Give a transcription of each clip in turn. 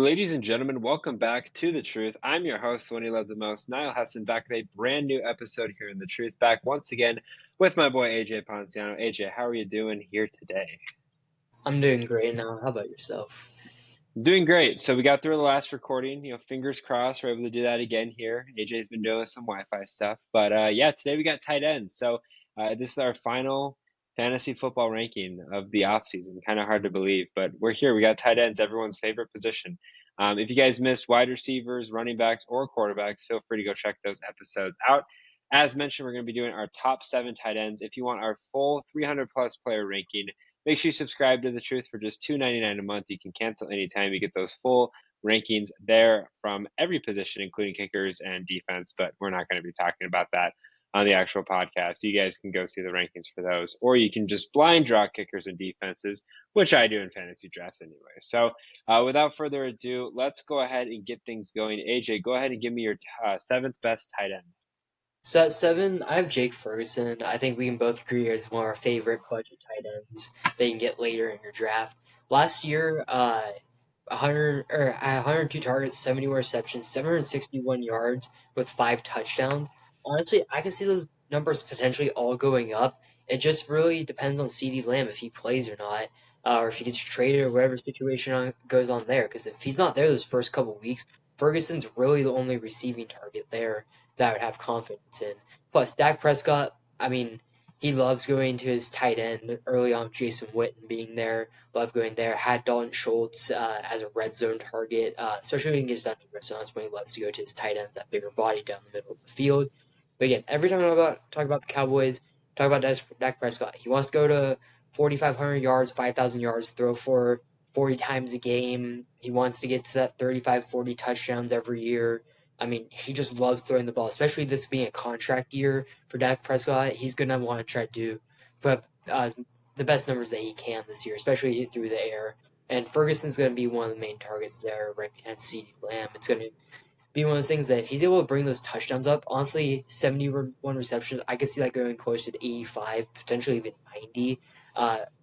Ladies and gentlemen, welcome back to The Truth. I'm your host, the one you love the most, Nile Hassan, back with a brand new episode here in The Truth. Back once again with my boy AJ Ponciano. AJ, how are you doing here today? I'm doing great now. How about yourself? Doing great. So we got through the last recording. Fingers crossed we're able to do that again here. AJ's been doing some Wi-Fi stuff, but yeah, today we got tight ends. So this is our final fantasy football ranking of the offseason. Kind of hard to believe, but we're here. We got tight ends, everyone's favorite position. If you guys missed wide receivers, running backs, or quarterbacks, feel free to go check those episodes out. As mentioned, we're going to be doing our top 7 tight ends. If you want our full 300 plus player ranking, make sure you subscribe to The Truth for just $2.99 a month. You can cancel anytime. You get those full rankings there from every position, including kickers and defense, but we're not going to be talking about that on the actual podcast. You guys can go see the rankings for those, or you can just blind draw kickers and defenses, which I do in fantasy drafts anyway. So without further ado, let's go ahead and get things going. AJ, go ahead and give me your 7th best tight end. So at 7, I have Jake Ferguson. I think we can both agree is one of our favorite budget tight ends that you can get later in your draft. Last year, 102 targets, 70 receptions, 761 yards with 5 touchdowns. Honestly, I can see those numbers potentially all going up. It just really depends on CD Lamb if he plays or not, or if he gets traded or whatever goes on there. Because if he's not there those first couple weeks, Ferguson's really the only receiving target there that I would have confidence in. Plus, Dak Prescott, I mean, he loves going to his tight end early on, Jason Witten being there. Love going there. Had Dalton Schultz as a red zone target, especially when he gets down to the red zone. That's when he loves to go to his tight end, that bigger body down the middle of the field. But again, every time I talk about the Cowboys, talk about Dak Prescott. He wants to go to 4,500 yards, 5,000 yards, throw for 40 times a game. He wants to get to that 35, 40 touchdowns every year. I mean, he just loves throwing the ball, especially this being a contract year for Dak Prescott. He's going to want to try to put the best numbers that he can this year, especially through the air. And Ferguson's going to be one of the main targets there, right behind CeeDee Lamb. It's going to be one of those things that if he's able to bring those touchdowns up, honestly, 71 receptions, I could see that going close to 85, potentially even 90.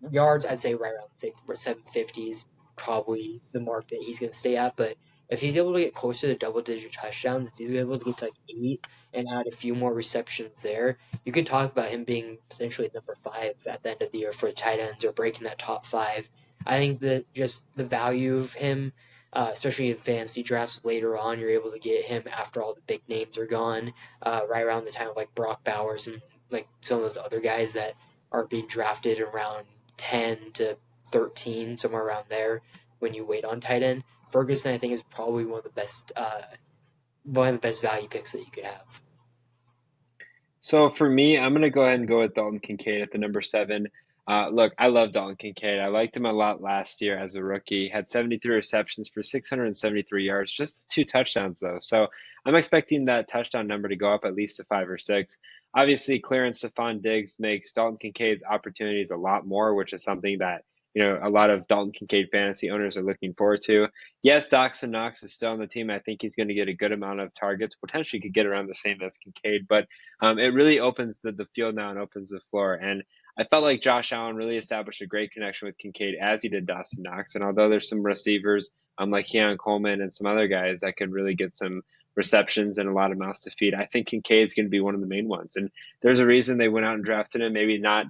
Yards, I'd say right around 750 is probably the mark that he's going to stay at. But if he's able to get closer to double-digit touchdowns, if he's able to get to like 8 and add a few more receptions there, you could talk about him being potentially number 5 at the end of the year for the tight ends or breaking that top 5. I think that just the value of him, especially in fantasy drafts later on, you're able to get him after all the big names are gone, right around the time of like Brock Bowers and like some of those other guys that are being drafted around 10 to 13, somewhere around there when you wait on tight end. Ferguson, I think, is probably one of the best value picks that you could have. So for me, I'm gonna go ahead and go with Dalton Kinkaid at the number 7. Look, I love Dalton Kinkaid. I liked him a lot last year as a rookie. Had 73 receptions for 673 yards, just 2 touchdowns though. So I'm expecting that touchdown number to go up at least to 5 or 6. Obviously, clearing Stephon Diggs makes Dalton Kincaid's opportunities a lot more, which is something that a lot of Dalton Kincaid fantasy owners are looking forward to. Yes, Dawson Knox is still on the team. I think he's going to get a good amount of targets. Potentially could get around the same as Kincaid, but it really opens the field now and opens the floor. And I felt like Josh Allen really established a great connection with Kincaid as he did Dawson Knox. And although there's some receivers like Keon Coleman and some other guys that could really get some receptions and a lot of mouths to feed, I think Kincaid's going to be one of the main ones. And there's a reason they went out and drafted him, maybe not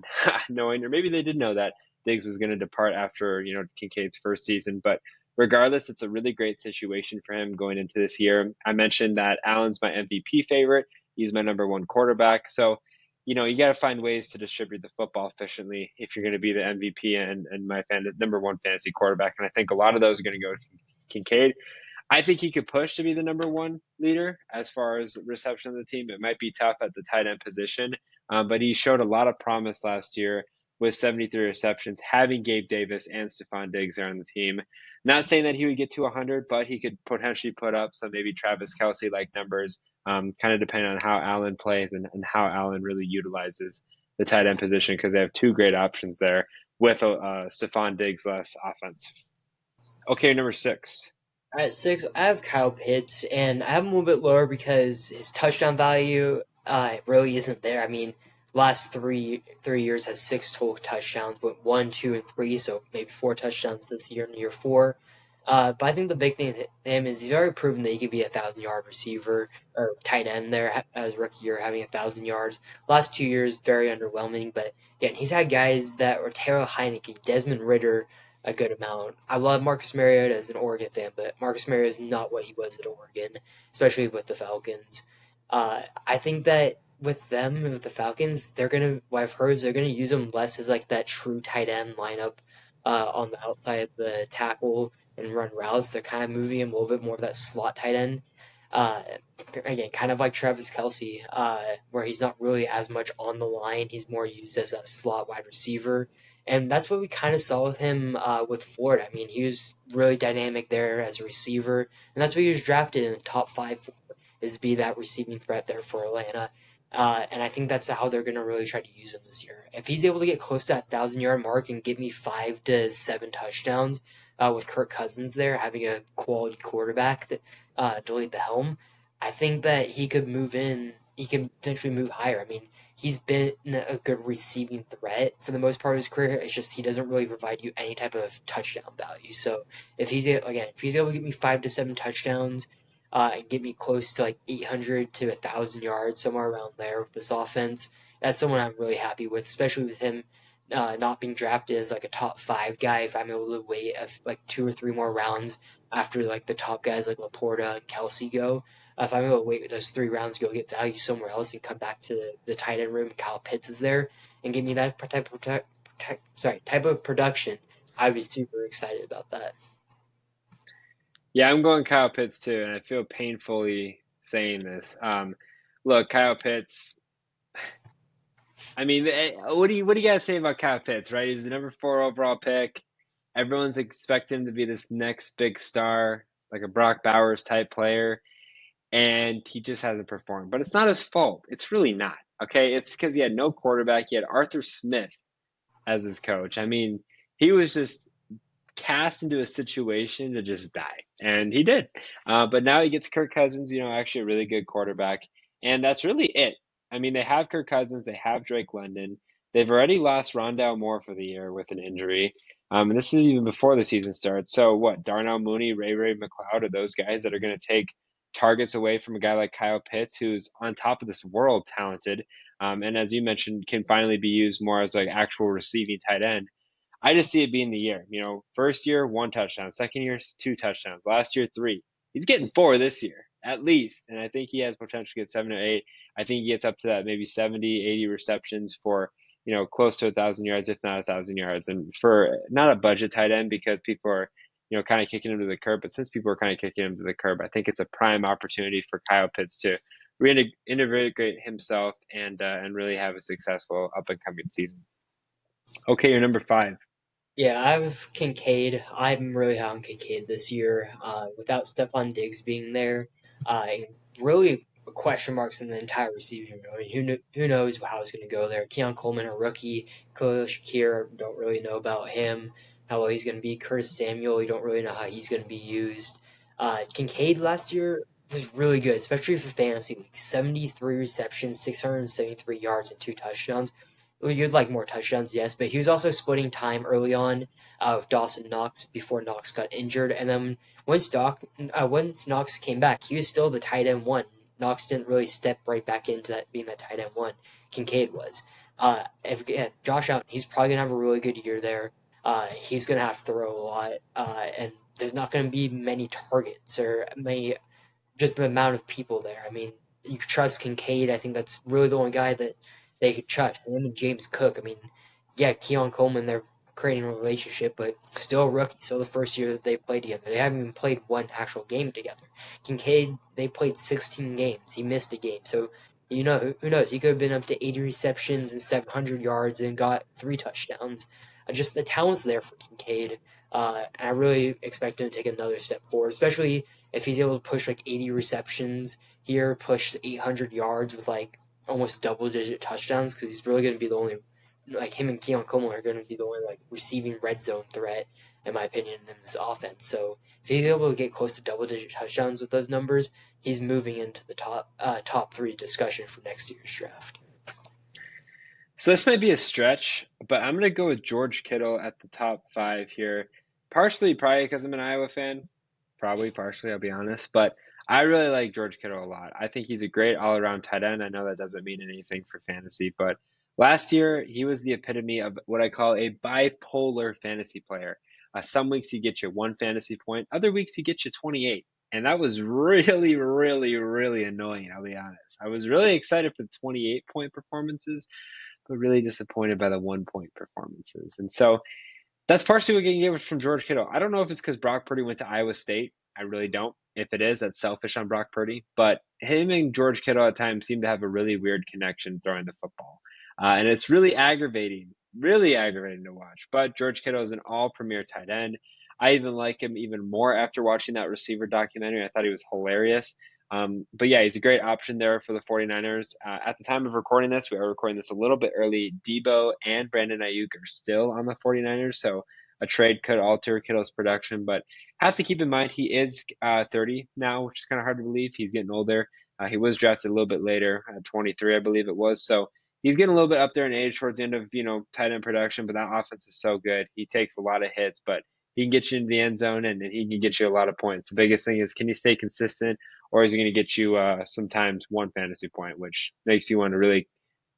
knowing, or maybe they did know that Diggs was going to depart after Kincaid's first season, but regardless, it's a really great situation for him going into this year. I mentioned that Allen's my MVP favorite. He's my number 1 quarterback. So, you got to find ways to distribute the football efficiently if you're going to be the MVP and my number 1 fantasy quarterback. And I think a lot of those are going to go to Kincaid. I think he could push to be the number 1 leader as far as reception of the team. It might be tough at the tight end position, but he showed a lot of promise last year with 73 receptions, having Gabe Davis and Stephon Diggs there on the team. Not saying that he would get to 100, but he could potentially put up some maybe Travis Kelce like numbers, kind of depending on how Allen plays and how Allen really utilizes the tight end position, because they have 2 great options there with Stephon Diggs less offense. Okay, number 6. At 6, I have Kyle Pitts, and I have him a little bit lower because his touchdown value really isn't there. I mean, last three years has 6 total touchdowns, went 1, 2, and 3, so maybe 4 touchdowns this year in year 4. But I think the big thing with him is he's already proven that he can be a 1,000 yard receiver or tight end there as rookie year, having 1,000 yards. Last 2 years, very underwhelming. But again, he's had guys that were Taylor Heineke, Desmond Ritter, a good amount. I love Marcus Mariota as an Oregon fan, but Marcus Mariota is not what he was at Oregon, especially with the Falcons. I think that with them, with the Falcons, what I've heard is they're gonna use him less as like that true tight end lineup on the outside of the tackle and run routes. They're kind of moving him a little bit more of that slot tight end. Uh, Again, kind of like Travis Kelce, where he's not really as much on the line. He's more used as a slot wide receiver. And that's what we kind of saw with him with Florida. I mean, he was really dynamic there as a receiver, and that's what he was drafted in the top five for, is to be that receiving threat there for Atlanta. And I think that's how they're going to really try to use him this year. If he's able to get close to that 1,000 yard mark and get me 5 to 7 touchdowns, with Kirk Cousins there having a quality quarterback that to lead the helm, I think that he could move in. He could potentially move higher. I mean, he's been a good receiving threat for the most part of his career. It's just he doesn't really provide you any type of touchdown value. So if he's able to get me 5 to 7 touchdowns, and get me close to like 800 to 1,000 yards, somewhere around there with this offense, that's someone I'm really happy with, especially with him not being drafted as like a top five guy. If I'm able to wait like 2 or 3 more rounds after like the top guys like LaPorta and Kelce go, if I'm able to wait with those 3 rounds, go get value somewhere else and come back to the tight end room, Kyle Pitts is there, and give me that type of production, I'd be super excited about that. Yeah, I'm going Kyle Pitts too, and I feel painfully saying this. Look, Kyle Pitts. I mean, what do you guys say about Kyle Pitts, right? He was the number 4 overall pick. Everyone's expecting him to be this next big star, like a Brock Bowers type player, and he just hasn't performed. But it's not his fault. It's really not. Okay, it's because he had no quarterback. He had Arthur Smith as his coach. I mean, he was just cast into a situation to just die, and he did. But now he gets Kirk Cousins, actually a really good quarterback, and that's really it. I mean, they have Kirk Cousins, they have Drake London. They've already lost Rondale Moore for the year with an injury, and this is even before the season starts. So what? Darnell Mooney, Ray McLeod are those guys that are going to take targets away from a guy like Kyle Pitts, who's on top of this world talented, and as you mentioned, can finally be used more as like actual receiving tight end. I just see it being the year. First year, 1 touchdown. Second year, 2 touchdowns. Last year, 3. He's getting 4 this year, at least. And I think he has potential to get 7 or 8. I think he gets up to that maybe 70, 80 receptions for, close to 1,000 yards, if not 1,000 yards. And for not a budget tight end because people are, kind of kicking him to the curb. But since people are kind of kicking him to the curb, I think it's a prime opportunity for Kyle Pitts to reintegrate himself and really have a successful up and coming season. Okay, you're number 5. Yeah, I have Kincaid. I'm really high on Kincaid this year. Without Stephon Diggs being there, and really question marks in the entire receiving room. I mean, who knows how it's going to go there? Keon Coleman, a rookie. Khalil Shakir, don't really know about him, how well he's going to be. Curtis Samuel, you don't really know how he's going to be used. Kincaid last year was really good, especially for fantasy league. 73 receptions, 673 yards, and 2 touchdowns. Well, you'd like more touchdowns, yes, but he was also splitting time early on with Dawson Knox before Knox got injured, and then once Knox came back, he was still the tight end one. Knox didn't really step right back into that being that tight end one. Kincaid was. If Josh Allen, he's probably gonna have a really good year there. He's gonna have to throw a lot, and there's not gonna be many targets or many just the amount of people there. I mean, you trust Kincaid. I think that's really the only guy that they could trust. Him and James Cook. I mean, yeah, Keon Coleman, they're creating a relationship, but still a rookie. So the first year that they played together, they haven't even played one actual game together. Kincaid, they played 16 games. He missed a game. So, who knows? He could have been up to 80 receptions and 700 yards and got 3 touchdowns. Just the talent's there for Kincaid. And I really expect him to take another step forward, especially if he's able to push like 80 receptions here, push 800 yards with like almost double digit touchdowns, because he's really going to be the only, like him and Keon Coleman are going to be the only like receiving red zone threat, in my opinion, in this offense. So if he's able to get close to double digit touchdowns with those numbers, he's moving into the top three discussion for next year's draft. So this might be a stretch, but I'm going to go with George Kittle at the top 5 here. Partially probably because I'm an Iowa fan. Probably partially, I'll be honest. But I really like George Kittle a lot. I think he's a great all-around tight end. I know that doesn't mean anything for fantasy, but last year he was the epitome of what I call a bipolar fantasy player. Some weeks he gets you one fantasy point, other weeks he gets you 28. And that was really, really, really annoying, I'll be honest. I was really excited for the 28-point performances, but really disappointed by the 1 point performances. And so that's partially what you get from George Kittle. I don't know if it's because Brock Purdy went to Iowa State. I really don't. If it is, that's selfish on Brock Purdy. But him and George Kittle at times seem to have a really weird connection throwing the football. And it's really aggravating to watch. But George Kittle is an all premier tight end. I even like him even more after watching that receiver documentary. I thought he was hilarious. But yeah, he's a great option there for the 49ers. At the time of recording this, we are recording this a little bit early. Debo and Brandon Ayuk are still on the 49ers, so a trade could alter Kittle's production, but has to keep in mind he is 30 now, which is kind of hard to believe. He's getting older. He was drafted a little bit later, 23, I believe it was. So he's getting a little bit up there in age towards the end of tight end production, but that offense is so good. He takes a lot of hits, but he can get you into the end zone and he can get you a lot of points. The biggest thing is, can you stay consistent, or is he going to get you sometimes one fantasy point, which makes you want to really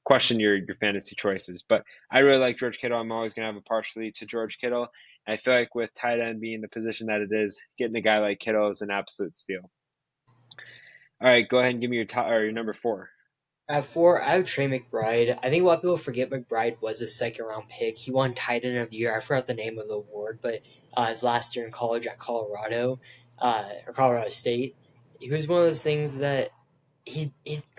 question your fantasy choices. But I really like George Kittle. I'm always going to have a partiality to George Kittle. I feel like with tight end being the position that it is, getting a guy like Kittle is an absolute steal. All right, go ahead and give me your top or your number four. At four, I have Trey McBride. I think a lot of people forget McBride was a second round pick. He won tight end of the year. I forgot the name of the award, but his last year in college at Colorado, or Colorado State, he was one of those things that he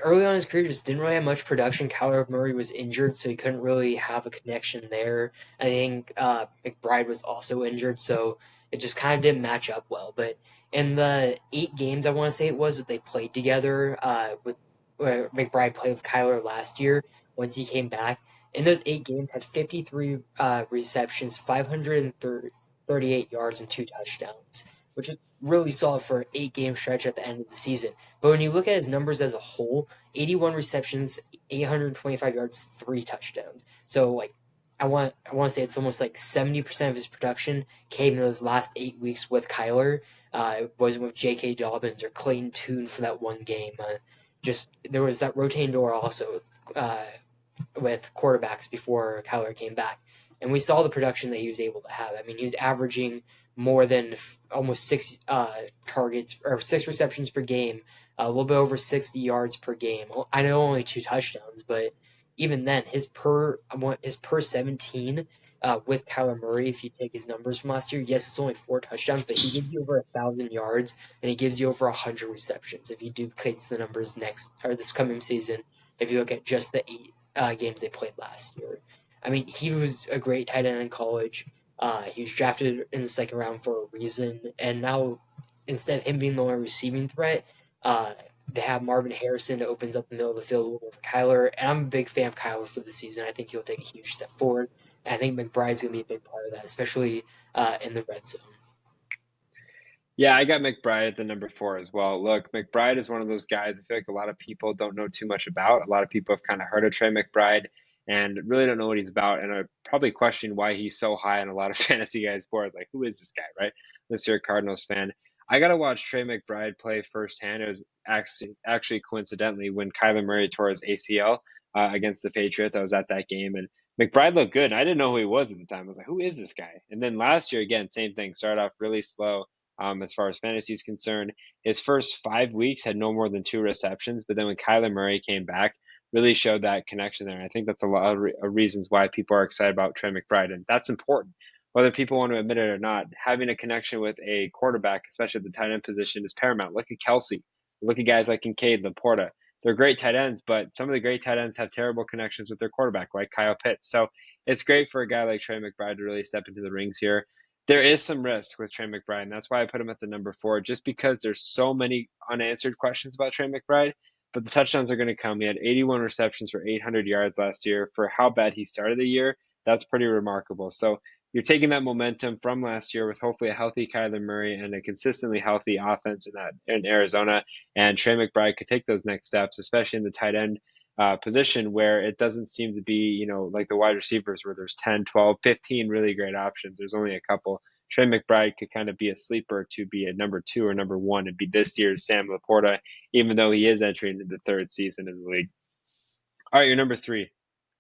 early on in his career just didn't really have much production. Kyler Murray was injured, so he couldn't really have a connection there. I think McBride was also injured, so it just kind of didn't match up well. But in the 8 games, I want to say it was that they played together with where McBride played with Kyler last year once he came back. In those 8 games, had 53 receptions, 538 yards, and 2 touchdowns, which is really solid for an 8 game stretch at the end of the season. But when you look at his numbers as a whole, 81 receptions, 825 yards, 3 touchdowns. So like I want to say it's almost like 70% of his production came in those last 8 weeks with Kyler. It wasn't with J.K. Dobbins or Clayton Tune for that one game. Just there was that rotating door also uh, with quarterbacks before Kyler came back. And we saw the production that he was able to have. I mean, he was averaging more than almost 6 targets or 6 receptions per game, a little bit over 60 yards per game. I know only 2 touchdowns, but even then, his per 17 with Kyler Murray, if you take his numbers from last year, yes, it's only 4 touchdowns, but he gives you over 1,000 yards and he gives you over 100 receptions. If he duplicates the numbers next or this coming season, if you look at just the 8 games they played last year. I mean, he was a great tight end in college. He was drafted in the second round for a reason, and now instead of him being the only receiving threat, uh, they have Marvin Harrison that opens up the middle of the field for Kyler. And I'm a big fan of Kyler for the season. I think he'll take a huge step forward. And I think McBride's going to be a big part of that, especially in the red zone. Yeah, I got McBride at the number four as well. Look, McBride is one of those guys I feel like a lot of people don't know too much about. A lot of people have kind of heard of Trey McBride and really don't know what he's about and are probably questioning why he's so high on a lot of fantasy guys' boards. Like, who is this guy, right? Unless you're a Cardinals fan. I got to watch Trey McBride play firsthand. It was actually coincidentally when Kyler Murray tore his ACL against the Patriots. I was at that game and McBride looked good. And I didn't know who he was at the time. I was like, who is this guy? And then last year, again, same thing. Started off really slow as far as fantasy is concerned. His first 5 weeks had no more than 2 receptions, but then when Kyler Murray came back, really showed that connection there. And I think that's a lot of reasons why people are excited about Trey McBride, and that's important. Whether people want to admit it or not, having a connection with a quarterback, especially at the tight end position, is paramount. Look at Kelce. Look at guys like Kinkaid, LaPorta. They're great tight ends, but some of the great tight ends have terrible connections with their quarterback, like Kyle Pitts. So it's great for a guy like Trey McBride to really step into the rings here. There is some risk with Trey McBride, and that's why I put him at the number four, just because there's so many unanswered questions about Trey McBride. But the touchdowns are going to come. He had 81 receptions for 800 yards last year. For how bad he started the year, that's pretty remarkable. So you're taking that momentum from last year with hopefully a healthy Kyler Murray and a consistently healthy offense in Arizona. And Trey McBride could take those next steps, especially in the tight end position where it doesn't seem to be, like the wide receivers where there's 10, 12, 15 really great options. There's only a couple. Trey McBride could kind of be a sleeper to be a number 2 or number 1 and be this year's Sam LaPorta, even though he is entering the third season in the league. All right, your number 3.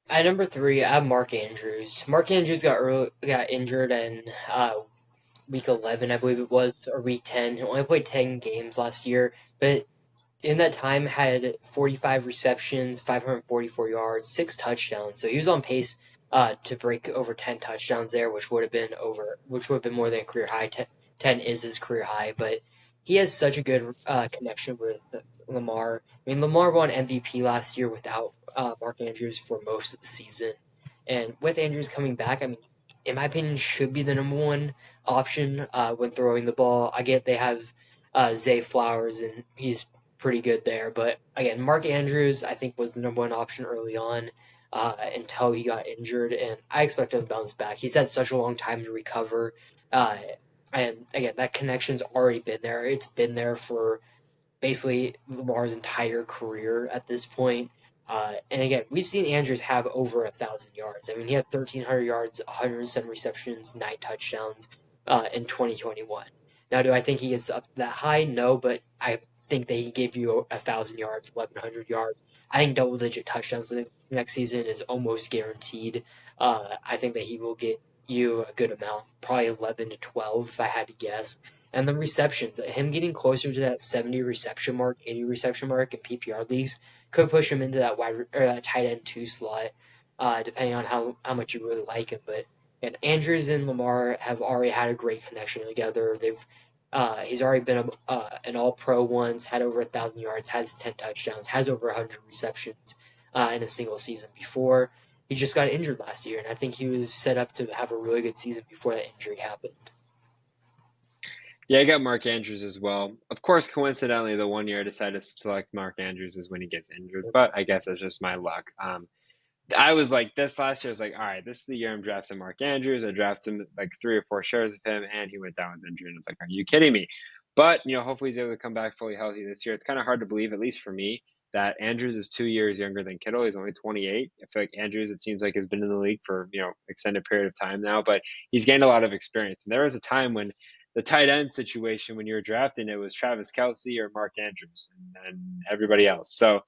At number three, I have Mark Andrews. Mark Andrews got injured in week 11, I believe it was, or week 10. He only played 10 games last year, but in that time had 45 receptions, 544 yards, 6 touchdowns. So he was on pace to break over 10 touchdowns there, which would have been more than a career high. 10 is his career high, but he has such a good connection with Lamar. I mean, Lamar won MVP last year without Mark Andrews for most of the season, and with Andrews coming back, I mean, in my opinion, should be the number one option when throwing the ball. I get they have Zay Flowers, and he's pretty good there. But again, Mark Andrews, I think, was the number one option early on until he got injured, and I expect him to bounce back. He's had such a long time to recover. Uh, and again, that connection's already been there. It's been there for basically Lamar's entire career at this point. And again, we've seen Andrews have over 1,000 yards. I mean, he had 1,300 yards, 107 receptions, 9 touchdowns in 2021. Now, do I think he gets up that high? No, but I think that he gave you 1,000 yards, 1,100 yards. I think double-digit touchdowns next season is almost guaranteed. I think that he will get you a good amount, probably 11 to 12 if I had to guess. And the receptions, him getting closer to that 70 reception mark, 80 reception mark in PPR leagues could push him into that that tight end 2 slot, depending on how much you really like him. But and Andrews and Lamar have already had a great connection together. He's already been an All Pro once, had over 1,000 yards, has 10 touchdowns, has over 100 receptions in a single season before. He just got injured last year, and I think he was set up to have a really good season before that injury happened. Yeah, I got Mark Andrews as well. Of course, coincidentally, the 1 year I decided to select Mark Andrews is when he gets injured, but I guess it's just my luck. I was like, this last year, I was like, all right, this is the year I'm drafting Mark Andrews. I drafted him like 3 or 4 shares of him, and he went down with injury. And it's like, are you kidding me? But, hopefully he's able to come back fully healthy this year. It's kind of hard to believe, at least for me, that Andrews is 2 years younger than Kittle. He's only 28. I feel like Andrews, it seems like, has been in the league for, extended period of time now, but he's gained a lot of experience. And there was a time when the tight end situation, when you were drafting, it was Travis Kelce or Mark Andrews and everybody else. So,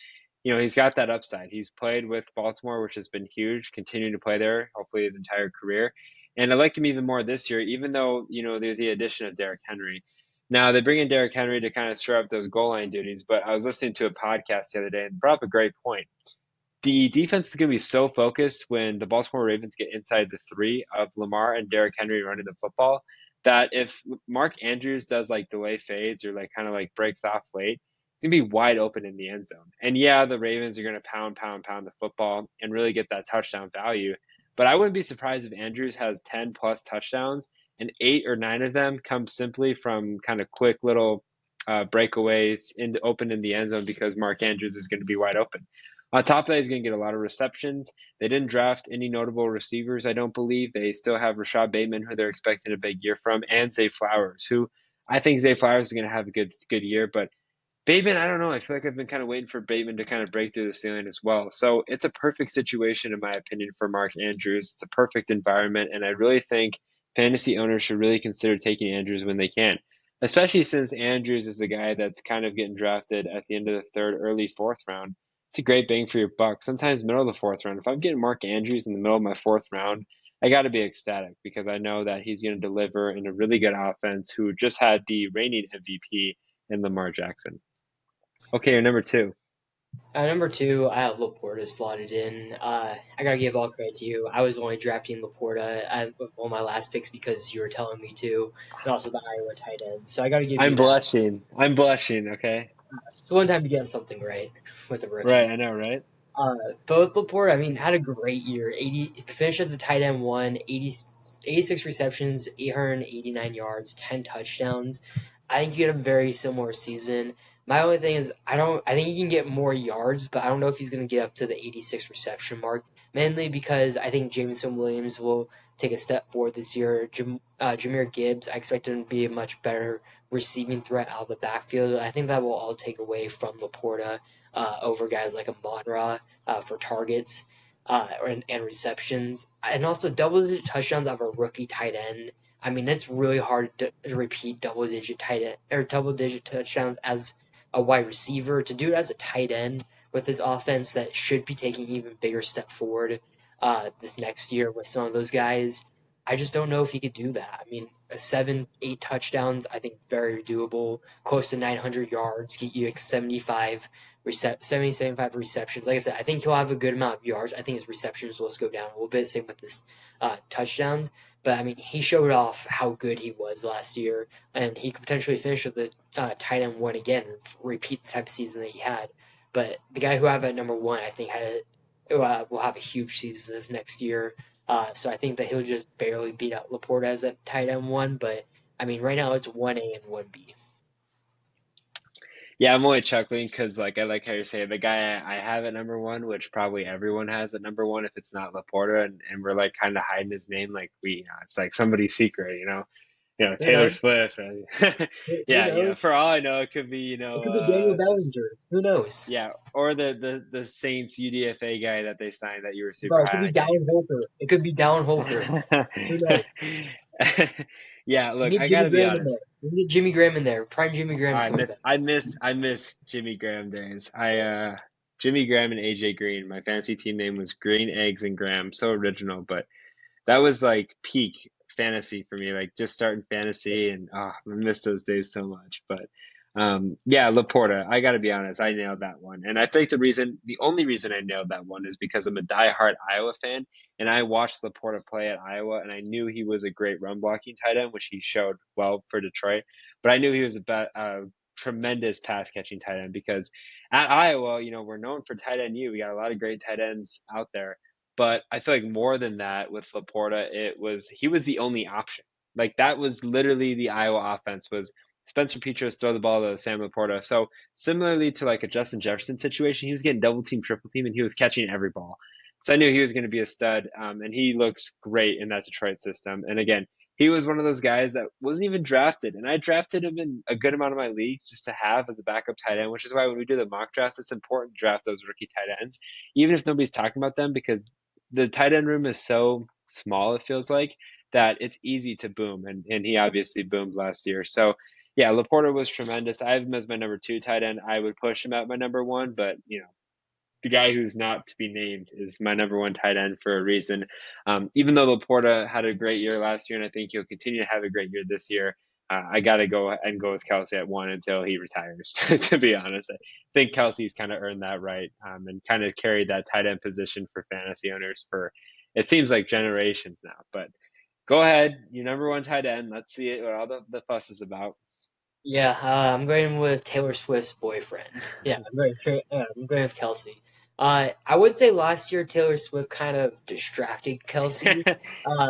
he's got that upside. He's played with Baltimore, which has been huge, continuing to play there, hopefully his entire career. And I like him even more this year, even though, the addition of Derrick Henry. Now, they bring in Derrick Henry to kind of stir up those goal line duties, but I was listening to a podcast the other day and brought up a great point. The defense is going to be so focused when the Baltimore Ravens get inside the 3 of Lamar and Derrick Henry running the football that if Mark Andrews does like delay fades or like kind of like breaks off late, it's going to be wide open in the end zone. And yeah, the Ravens are going to pound the football and really get that touchdown value. But I wouldn't be surprised if Andrews has 10 plus touchdowns and 8 or 9 of them come simply from kind of quick little breakaways open in the end zone because Mark Andrews is going to be wide open. On top of that, he's going to get a lot of receptions. They didn't draft any notable receivers, I don't believe. They still have Rashad Bateman, who they're expecting a big year from, and Zay Flowers, who I think Zay Flowers is going to have a good year. But Bateman, I don't know. I feel like I've been kind of waiting for Bateman to kind of break through the ceiling as well. So it's a perfect situation, in my opinion, for Mark Andrews. It's a perfect environment, and I really think fantasy owners should really consider taking Andrews when they can, especially since Andrews is the guy that's kind of getting drafted at the end of the third, early fourth round. It's a great bang for your buck. Sometimes middle of the fourth round. If I'm getting Mark Andrews in the middle of my fourth round, I got to be ecstatic because I know that he's going to deliver in a really good offense who just had the reigning MVP in Lamar Jackson. Okay, your number 2. Number two, I have LaPorta slotted in. I gotta give all credit to you. I was only drafting LaPorta on my last picks because you were telling me to, and also the Iowa tight end. So I gotta give you I'm that. blushing. I'm blushing, okay? It's one time you get something right with a Right, rookie. I know, right? Both Laporte, I mean, had a great year. 80 finished as the tight end one, 86 receptions, 889 yards, 10 touchdowns. I think you get a very similar season. My only thing is I think he can get more yards, but I don't know if he's going to get up to the 86 reception mark. Mainly because I think Jameson Williams will take a step forward this year. Jahmyr Gibbs, I expect him to be a much better receiving threat out of the backfield. I think that will all take away from Laporta over guys like a Monra for targets and receptions. And also double-digit touchdowns of a rookie tight end. I mean, it's really hard to repeat double digit tight end or double digit touchdowns as a wide receiver. To do it as a tight end with his offense that should be taking even bigger step forward this next year with some of those guys, I just don't know if he could do that. I mean, a 7, 8 touchdowns, I think very doable. Close to 900 yards, get you like 75 receptions. Like I said, I think he'll have a good amount of yards. I think his receptions will just go down a little bit. Same with his touchdowns. But I mean, he showed off how good he was last year, and he could potentially finish with the tight end one again, repeat the type of season that he had. But the guy who I have at number one, I think, will have a huge season this next year. So I think that he'll just barely beat out LaPorta as a tight end one. But I mean, right now it's 1A and 1B. Yeah, I'm only chuckling because like I like how you're saying the guy I have at number one, which probably everyone has at number one if it's not Laporta, and we're like kind of hiding his name, like it's like somebody's secret, Who Taylor knows? Swift. Who Yeah, knows? for all I know, it could be It could be Daniel this, Bellinger. Who knows? yeah, or the Saints UDFA guy that they signed that you were super Bro, it could high on. be I can't Dallin Holter. It could be Dallin Holter. Who knows? even. Yeah, We look, need I Jimmy gotta be Graham in there. honest. We need Jimmy Graham in there. Prime Jimmy Graham's I coming miss back. I miss I miss Jimmy Graham days. Jimmy Graham and AJ Green. My fantasy team name was Green Eggs and Graham. So original, but that was like peak fantasy for me, like just starting fantasy, and I miss those days so much. But yeah, Laporta, I gotta be honest, I nailed that one. And I think the only reason I nailed that one is because I'm a diehard Iowa fan, and I watched Laporta play at Iowa, and I knew he was a great run blocking tight end, which he showed well for Detroit. But I knew he was a tremendous pass catching tight end because at Iowa, we're known for tight end U. We got a lot of great tight ends out there, but I feel like more than that with Laporta, he was the only option. Like that was literally the Iowa offense was Spencer Petras throw the ball to Sam Laporta. So similarly to like a Justin Jefferson situation, he was getting double team, triple team, and he was catching every ball. So I knew he was going to be a stud, and he looks great in that Detroit system. And again, he was one of those guys that wasn't even drafted, and I drafted him in a good amount of my leagues just to have as a backup tight end, which is why when we do the mock drafts, it's important to draft those rookie tight ends, even if nobody's talking about them, because the tight end room is so small, it feels like, that it's easy to boom. And he obviously boomed last year. So, yeah, Laporta was tremendous. I have him as my number two tight end. I would push him at my number one, but, the guy who's not to be named is my number one tight end for a reason. Even though Laporta had a great year last year, and I think he'll continue to have a great year this year, I got to go with Kelce at one until he retires. To be honest, I think Kelsey's kind of earned that right, and kind of carried that tight end position for fantasy owners for it seems like generations now. But go ahead, your number one tight end. Let's see it, what all the fuss is about. Yeah, I'm going with Taylor Swift's boyfriend. Yeah, I'm going with Kelce. I would say last year Taylor Swift kind of distracted Kelce.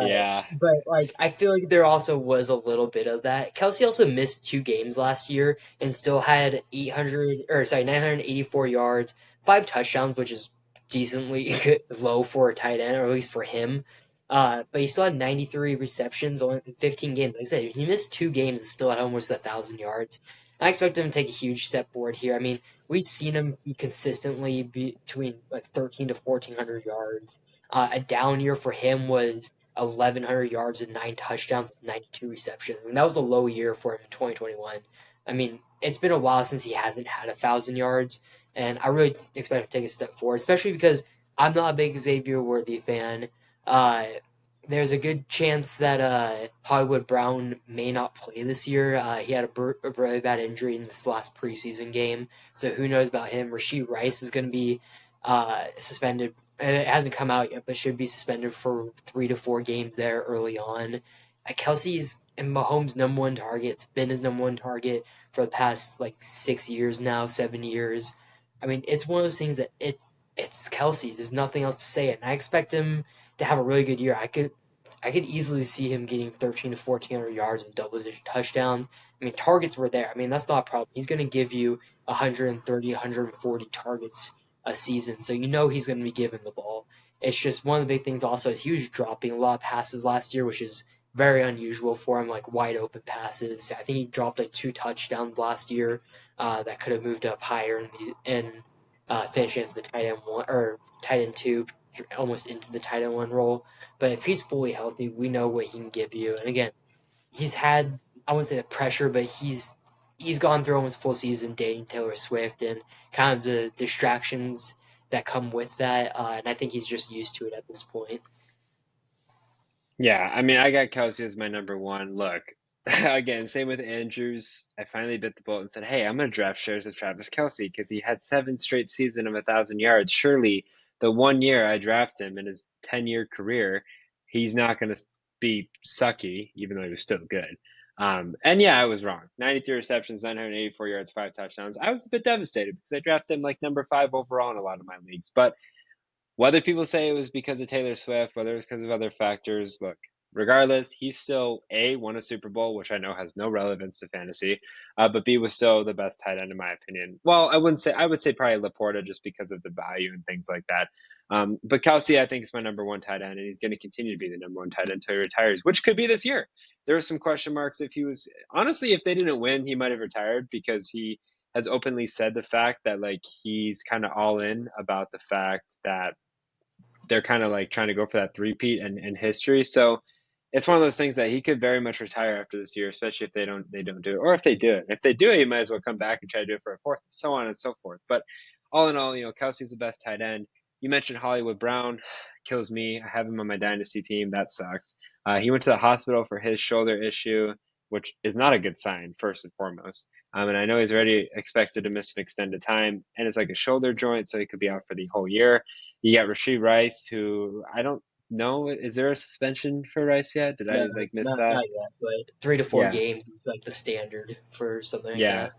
Yeah. But like I feel like there also was a little bit of that. Kelce also missed 2 games last year and still had 984 yards, 5 touchdowns, which is decently low for a tight end, or at least for him. But he still had 93 receptions on 15 games. Like I said, he missed 2 games and still had almost 1,000 yards. I expect him to take a huge step forward here. I mean, we've seen him consistently between like 13 to 1,400 yards. A down year for him was 1,100 yards and 9 touchdowns, 92 receptions. I mean, that was a low year for him in 2021. I mean, it's been a while since he hasn't had 1,000 yards, and I really expect him to take a step forward, especially because I'm not a big Xavier Worthy fan. Uh, there's a good chance that Hollywood Brown may not play this year. He had a really bad injury in this last preseason game, so who knows about him. Rasheed Rice is going to be suspended. It hasn't come out yet, but should be suspended for 3 to 4 games there early on. Kelsey's and Mahomes' number one target. It's been his number one target for the past like 6 years now, 7 years. I mean, it's one of those things that it's Kelsey. There's nothing else to say, and I expect him to have a really good year. I could easily see him getting 13 to 1,400 yards and double digit touchdowns. I mean, targets were there. I mean, that's not a problem. He's going to give you 130, 140 targets a season, so you know he's going to be given the ball. It's just one of the big things. Also, is he was dropping a lot of passes last year, which is very unusual for him, like wide open passes. I think he dropped like 2 touchdowns last year that could have moved up higher in finishing as the tight end one or tight end two, almost into the tight end one role. But if he's fully healthy, we know what he can give you. And again, he's had, I wouldn't say the pressure, but he's gone through almost full season dating Taylor Swift and kind of the distractions that come with that. And I think he's just used to it at this point. Yeah, I mean, I got Kelsey as my number one. Look, again, same with Andrews. I finally bit the bullet and said, "Hey, I'm going to draft shares of Travis Kelce because he had 7 straight seasons of 1,000 yards. Surely, the 1 year I draft him in his 10-year career, he's not going to be sucky, even though he was still good." And yeah, I was wrong. 93 receptions, 984 yards, 5 touchdowns. I was a bit devastated because I drafted him like number 5 overall in a lot of my leagues, but whether people say it was because of Taylor Swift, whether it's because of other factors, look, regardless, he's still A, won a Super Bowl, which I know has no relevance to fantasy, but B, was still the best tight end in my opinion. Well, I would say probably LaPorta just because of the value and things like that. But Kelce, I think, is my number one tight end, and he's going to continue to be the number one tight end until he retires, which could be this year. There are some question marks if he was, honestly, if they didn't win, he might have retired because he has openly said the fact that like he's kind of all in about the fact that they're kind of like trying to go for that three-peat and history. So it's one of those things that he could very much retire after this year, especially if they don't do it, or if they do it. If they do it, he might as well come back and try to do it for a fourth, so on and so forth. But all in all, Kelsey's the best tight end. You mentioned Hollywood Brown, kills me. I have him on my dynasty team. That sucks. He went to the hospital for his shoulder issue, which is not a good sign, first and foremost. And I know he's already expected to miss an extended time, and it's like a shoulder joint, so he could be out for the whole year. You got Rasheed Rice, who I don't know. Is there a suspension for Rice yet? Did No, I like miss not that? yet, but 3 to 4 Yeah, games is like the standard for something like yeah. that.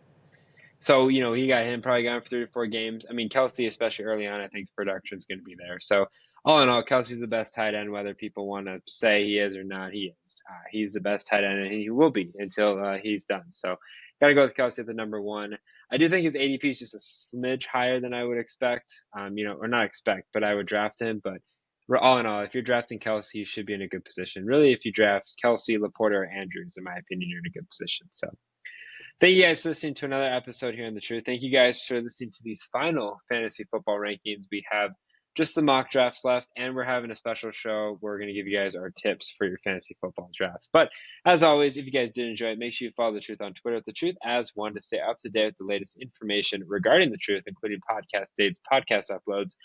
So, he got him probably got him for 3 to 4 games. I mean, Kelsey, especially early on, I think production's going to be there. So, all in all, Kelsey's the best tight end, whether people want to say he is or not. He is. He's the best tight end, and he will be until he's done. So, got to go with Kelsey at the number one. I do think his ADP is just a smidge higher than I would expect. Or not expect, but I would draft him. But all in all, if you're drafting Kelsey, you should be in a good position. Really, if you draft Kelsey, LaPorta, or Andrews, in my opinion, you're in a good position. So. Thank you guys for listening to another episode here on The Truth. Thank you guys for listening to these final fantasy football rankings. We have just the mock drafts left, and we're having a special show. We're going to give you guys our tips for your fantasy football drafts. But as always, if you guys did enjoy it, make sure you follow The Truth on Twitter at The Truth as one to stay up to date with the latest information regarding The Truth, including podcast dates, podcast uploads,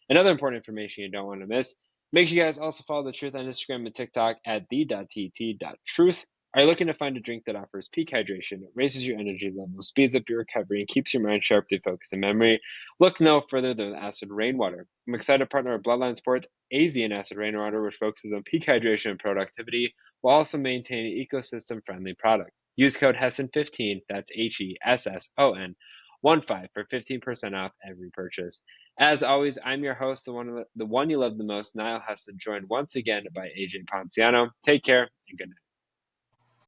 and other important information you don't want to miss. Make sure you guys also follow The Truth on Instagram and TikTok at the.tt.truth. Are you looking to find a drink that offers peak hydration, raises your energy levels, speeds up your recovery, and keeps your mind sharply focused and memory? Look no further than Acid Rainwater. I'm excited to partner with Bloodline Sports, AZ and Acid Rainwater, which focuses on peak hydration and productivity while also maintaining ecosystem-friendly product. Use code HESSON15, that's HESSON, 15 for 15% off every purchase. As always, I'm your host, the one you love the most, Nile Heston, joined once again by AJ Ponciano. Take care and good night.